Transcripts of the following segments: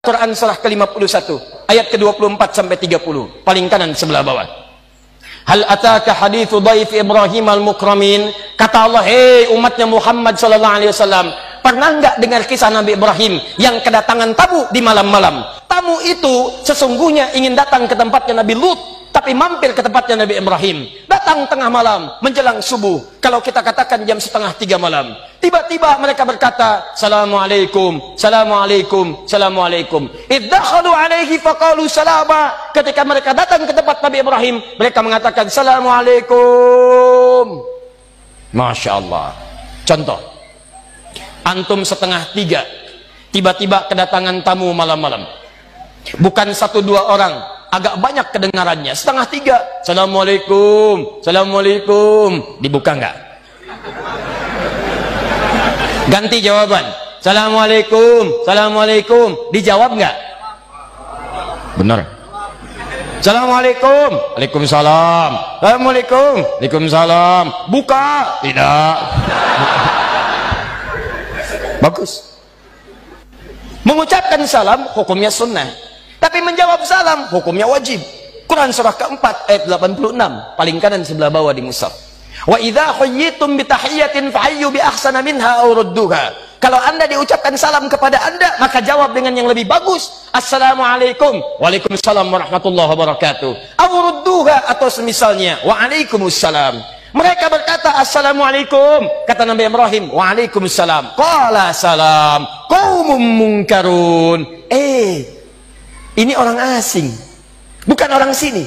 Quran surah ke-51 ayat ke-24 sampai 30, paling kanan sebelah bawah. Hal ataka hadithu dhaif Ibrahim al-mukramin. Kata Allah, hei umatnya Muhammad sallallahu alaihi wasallam, pernah enggak dengar kisah Nabi Ibrahim yang kedatangan tamu di malam-malam? Tamu itu sesungguhnya ingin datang ke tempatnya Nabi Lut, tapi mampir ke tempatnya Nabi Ibrahim. Datang tengah malam menjelang subuh, kalau kita katakan jam 2:30 malam. Tiba-tiba mereka berkata, Assalamualaikum, Assalamualaikum, Assalamualaikum. Iddakhalu alaihi faqalu salama. Ketika mereka datang ke tempat Nabi Ibrahim, mereka mengatakan Assalamualaikum. Masya Allah. Contoh, antum 2:30, tiba-tiba kedatangan tamu malam-malam. Bukan 1-2 orang, agak banyak kedengarannya. 2:30, Assalamualaikum, Assalamualaikum. Dibuka enggak? Ganti jawaban, Assalamualaikum, Assalamualaikum. Dijawab enggak? Benar. Assalamualaikum, Waalaikumsalam, Assalamualaikum, Waalaikumsalam. Buka? Tidak. Bagus. Mengucapkan salam hukumnya sunnah, tapi menjawab salam hukumnya wajib. Quran surah ke-4 ayat 86, paling kanan sebelah bawah di mushaf. Wa idza khayyitum bi tahiyyatin fahayyu bi ahsana minha aw rudduha. Kalau Anda diucapkan salam kepada Anda, maka jawab dengan yang lebih bagus. Assalamualaikum, Waalaikumsalam warahmatullahi wabarakatuh. Aw rudduha, atau semisalnya Waalaikumsalam. Mereka berkata Assalamualaikum, kata Nabi Ibrahim, Waalaikumsalam. Qala salam qaumum munkarun. Ini orang asing, bukan orang sini.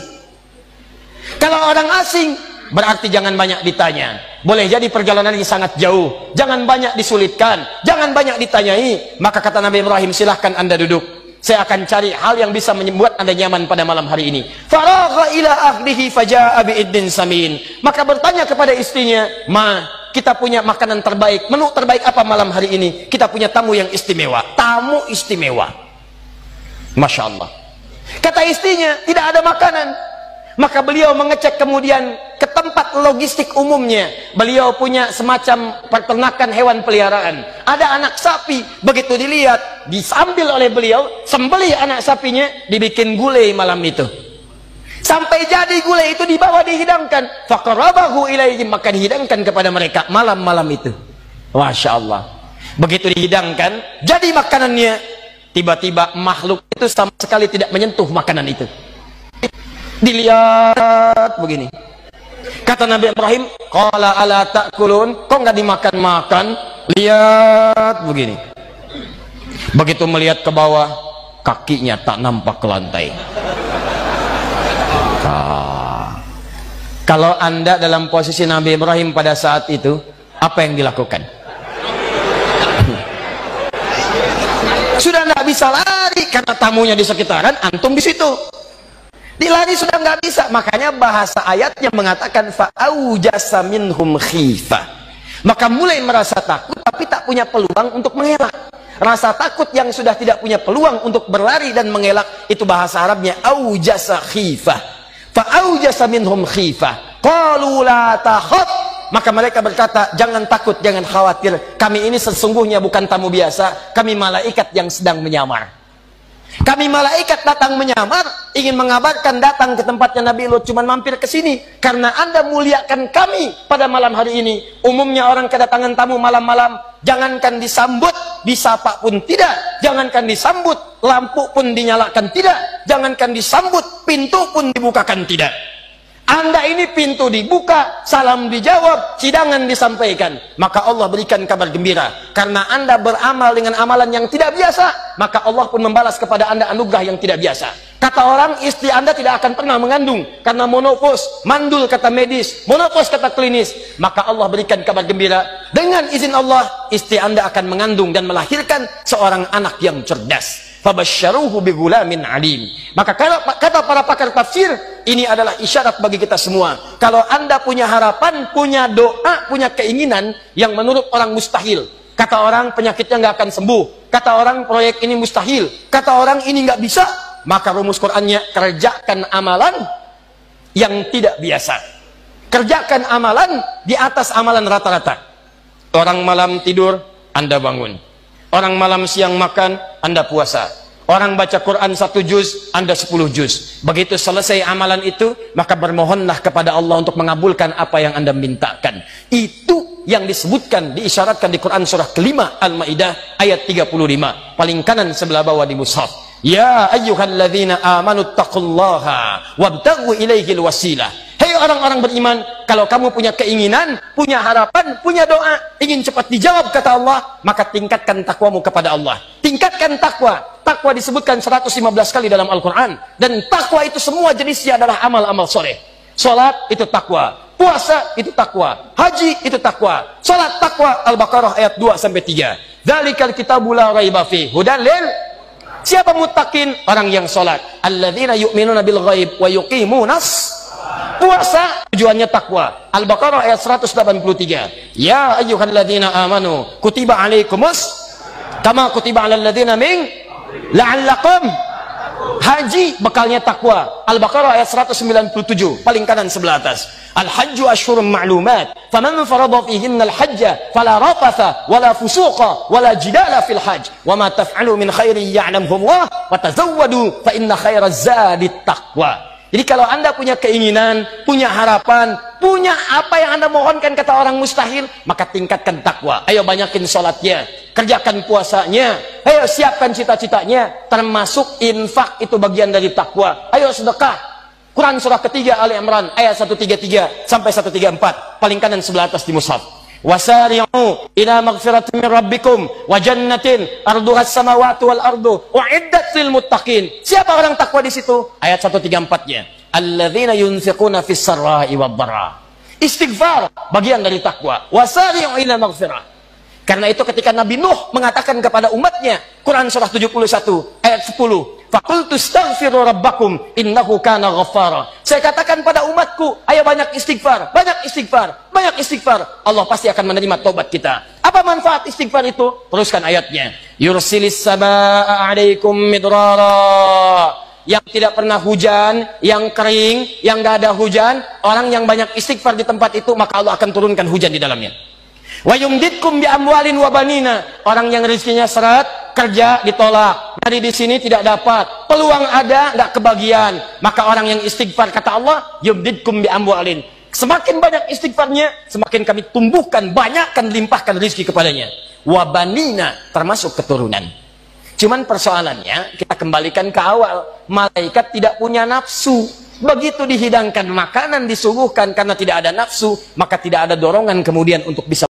Kalau orang asing, berarti jangan banyak ditanya. Boleh jadi perjalanan ini sangat jauh, jangan banyak disulitkan, jangan banyak ditanyai. Maka kata Nabi Ibrahim, silahkan Anda duduk, saya akan cari hal yang bisa membuat Anda nyaman pada malam hari ini. Faragha ila ahlihi faja'a bi'idin samin. Maka bertanya kepada istrinya, Ma, kita punya makanan terbaik, menu terbaik apa malam hari ini? Kita punya tamu yang istimewa. Tamu istimewa. Masya Allah. Kata istrinya, tidak ada makanan. Maka beliau mengecek kemudian ke tempat logistik umumnya. Beliau punya semacam peternakan hewan peliharaan. Ada anak sapi, begitu dilihat, disambil oleh beliau, sembelih anak sapinya, dibikin gulai malam itu. Sampai jadi gulai itu dibawa dihidangkan. Faqarabahu ilaihim, maka dihidangkan kepada mereka malam-malam itu. Masya Allah. Begitu dihidangkan, jadi makanannya. Tiba-tiba makhluk itu sama sekali tidak menyentuh makanan itu. Dilihat begini. Kata Nabi Ibrahim, qala ala ta'kulun, kok nggak dimakan-makan? Lihat begini. Begitu melihat ke bawah, kakinya tak nampak ke lantai. Kalau Anda dalam posisi Nabi Ibrahim pada saat itu, apa yang dilakukan? Sudah nggak bisa lari karena tamunya di sekitaran, antum di situ. Dilari sudah nggak bisa. Makanya bahasa ayatnya mengatakan fa'aujasa minhum khifah. Maka mulai merasa takut tapi tak punya peluang untuk mengelak. Rasa takut yang sudah tidak punya peluang untuk berlari dan mengelak, itu bahasa Arabnya aujasa khifah. Fa'aujasa minhum khifah. Qalu la takhaf. Maka mereka berkata, jangan takut, jangan khawatir. Kami ini sesungguhnya bukan tamu biasa. Kami malaikat yang sedang menyamar. Kami malaikat datang menyamar, ingin mengabarkan datang ke tempatnya Nabi Lut, cuman mampir ke sini karena Anda muliakan kami pada malam hari ini. Umumnya orang kedatangan tamu malam-malam, jangankan disambut, disapa pun tidak, jangankan disambut, lampu pun dinyalakan tidak, jangankan disambut, pintu pun dibukakan tidak. Anda ini pintu dibuka, salam dijawab, hidangan disampaikan. Maka Allah berikan kabar gembira. Karena Anda beramal dengan amalan yang tidak biasa, maka Allah pun membalas kepada Anda anugerah yang tidak biasa. Kata orang, istri Anda tidak akan pernah mengandung karena monopos, mandul kata medis, monopos kata klinis. Maka Allah berikan kabar gembira, dengan izin Allah, istri Anda akan mengandung dan melahirkan seorang anak yang cerdas. Fabasyaruhu bigulamin alim. Maka kata para pakar tafsir, ini adalah isyarat bagi kita semua. Kalau Anda punya harapan, punya doa, punya keinginan yang menurut orang mustahil. Kata orang penyakitnya nggak akan sembuh. Kata orang proyek ini mustahil. Kata orang ini nggak bisa. Maka rumus Qur'annya, kerjakan amalan yang tidak biasa. Kerjakan amalan di atas amalan rata-rata. Orang malam tidur, Anda bangun. Orang malam siang makan, Anda puasa. Orang baca Quran 1 juz, Anda 10 juz. Begitu selesai amalan itu, maka bermohonlah kepada Allah untuk mengabulkan apa yang Anda mintakan. Itu yang disebutkan, diisyaratkan di Quran surah kelima Al-Maidah ayat 35. Paling kanan sebelah bawah di mushaf. Ya ayyuhalladzina amanu taqullaha wabtaghu ilaihil wasilah. Hei orang-orang beriman, kalau kamu punya keinginan, punya harapan, punya doa, ingin cepat dijawab kata Allah, maka tingkatkan takwamu kepada Allah. Tingkatkan takwa. Takwa disebutkan 115 kali dalam Al-Quran. Dan takwa itu semua jenisnya adalah amal-amal soleh. Salat itu takwa, puasa itu takwa, haji itu takwa. Salat takwa, Al-Baqarah ayat 2-3. Dzalikal kitabu la raiba fihi hudan lil. Siapa muttaqin? Orang yang salat. Alladzina yu'minuna bil ghaib wa yuqimunas. Puasa tujuannya takwa. Al-Baqarah ayat 183. Ya ayyuhalladzina amanu kutiba alaikumus kama kutiba alal ladzina min la'allakum. Haji bekalnya takwa. Al-Baqarah ayat 197 paling kanan sebelah atas. Al-hajju asyhurun ma'lumat faman farada fihinna al-hajja fala rafatha wala fusuqa wala jidala fil hajj wa ma taf'alu min khairin ya'lamhu Allah wa tazawwadu fa inna khairaz zadi taqwa. Jadi kalau Anda punya keinginan, punya harapan, punya apa yang Anda mohonkan kata orang mustahil, maka tingkatkan takwa. Ayo banyakin sholatnya, kerjakan puasanya, ayo siapkan cita-citanya, termasuk infak itu bagian dari takwa. Ayo sedekah. Quran surah ketiga Ali Imran ayat 133 sampai 134, paling kanan sebelah atas di mushaf. Wasari'u ila maghfiratin min rabbikum wa jannatin arduhas samawati wal ardu uiddat lil muttaqin. Siapa orang takwa di situ? Ayat 134-nya. Alladzina yunfiquna fis sarra'i wad dharra. Istighfar bagian dari takwa. Wasari'u ila maghfirah. Karena itu ketika Nabi Nuh mengatakan kepada umatnya, Quran surah 71 ayat 10, faqultu astaghfiru rabbakum innahu kana ghaffara. Saya katakan pada umatku, ayo banyak istighfar, banyak istighfar, banyak istighfar. Allah pasti akan menerima taubat kita. Apa manfaat istighfar itu? Teruskan ayatnya. Yursilis samaa 'alaikum midrara. Yang tidak pernah hujan, yang kering, yang gak ada hujan, orang yang banyak istighfar di tempat itu, maka Allah akan turunkan hujan di dalamnya. Wa yumditkum bi amwalin wa banina. Orang yang rezekinya seret, kerja ditolak, dari di sini tidak dapat, peluang ada nggak kebagian, maka orang yang istighfar kata Allah, yumditkum bi amwalin. Semakin banyak istighfarnya, semakin kami tumbuhkan, banyakkan, limpahkan rezeki kepadanya. Wa banina, termasuk keturunan. Cuman persoalannya kita kembalikan ke awal, malaikat tidak punya nafsu. Begitu dihidangkan makanan, disuguhkan karena tidak ada nafsu, maka tidak ada dorongan kemudian untuk bisa